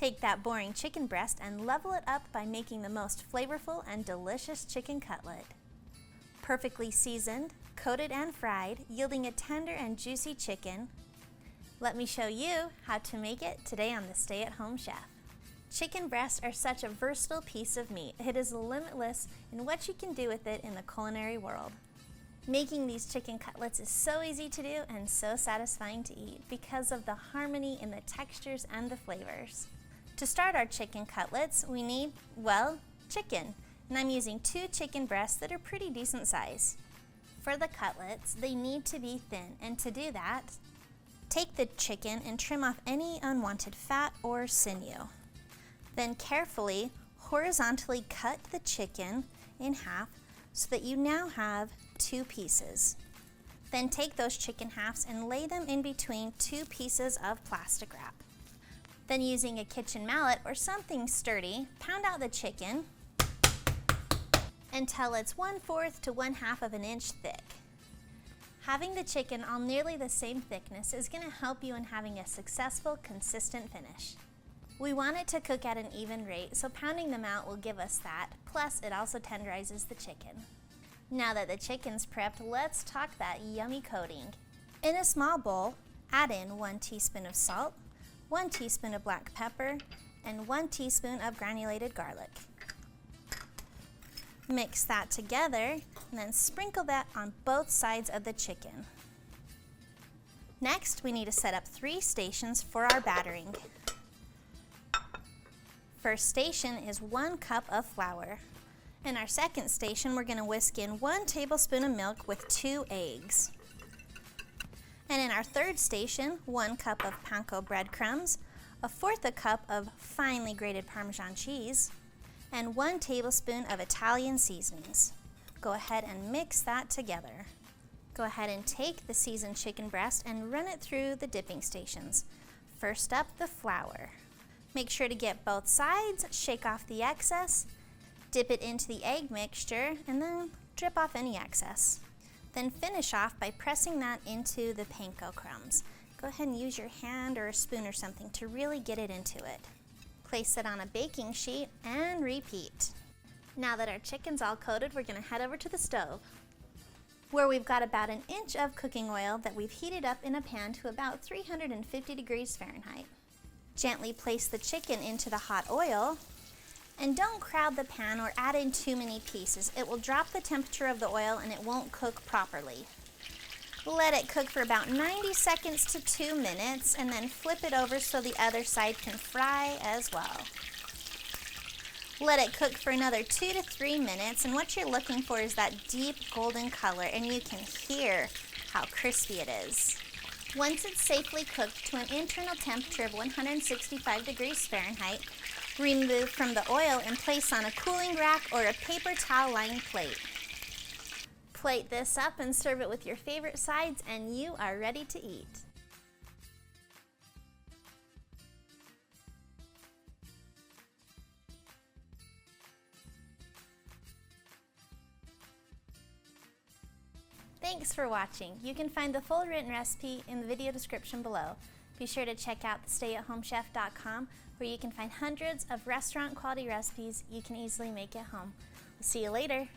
Take that boring chicken breast and level it up by making the most flavorful and delicious chicken cutlet. Perfectly seasoned, coated and fried, yielding a tender and juicy chicken. Let me show you how to make it today on the Stay-at-Home Chef. Chicken breasts are such a versatile piece of meat. It is limitless in what you can do with it in the culinary world. Making these chicken cutlets is so easy to do and so satisfying to eat because of the harmony in the textures and the flavors. To start our chicken cutlets, we need, well, chicken. And I'm using 2 chicken breasts that are pretty decent size. For the cutlets, they need to be thin, and to do that, take the chicken and trim off any unwanted fat or sinew. Then carefully, horizontally cut the chicken in half so that you now have 2 pieces. Then take those chicken halves and lay them in between 2 pieces of plastic wrap. Then using a kitchen mallet or something sturdy, pound out the chicken until it's 1/4 to 1/2 of an inch thick. Having the chicken all nearly the same thickness is going to help you in having a successful, consistent finish. We want it to cook at an even rate, so pounding them out will give us that, plus it also tenderizes the chicken. Now that the chicken's prepped, let's talk that yummy coating. In a small bowl, add in 1 teaspoon of salt, 1 teaspoon of black pepper, and 1 teaspoon of granulated garlic. Mix that together and then sprinkle that on both sides of the chicken. Next, we need to set up 3 stations for our battering. First station is 1 cup of flour. In our second station, we're going to whisk in 1 tablespoon of milk with 2 eggs. And in our third station, 1 cup of panko breadcrumbs, 1/4 cup of finely grated Parmesan cheese, and 1 tablespoon of Italian seasonings. Go ahead and mix that together. Go ahead and take the seasoned chicken breast and run it through the dipping stations. First up, the flour. Make sure to get both sides, shake off the excess, dip it into the egg mixture, and then drip off any excess. Then finish off by pressing that into the panko crumbs. Go ahead and use your hand or a spoon or something to really get it into it. Place it on a baking sheet and repeat. Now that our chicken's all coated, we're going to head over to the stove, where we've got about 1 inch of cooking oil that we've heated up in a pan to about 350 degrees Fahrenheit. Gently place the chicken into the hot oil, and don't crowd the pan or add in too many pieces. It will drop the temperature of the oil and it won't cook properly. Let it cook for about 90 seconds to 2 minutes, and then flip it over so the other side can fry as well. Let it cook for another 2 to 3 minutes, and what you're looking for is that deep golden color, and you can hear how crispy it is. Once it's safely cooked to an internal temperature of 165 degrees Fahrenheit, remove from the oil and place on a cooling rack or a paper towel-lined plate. Plate this up and serve it with your favorite sides, and you are ready to eat. Thanks for watching. You can find the full written recipe in the video description below. Be sure to check out thestayathomechef.com, where you can find hundreds of restaurant quality recipes you can easily make at home. We'll see you later.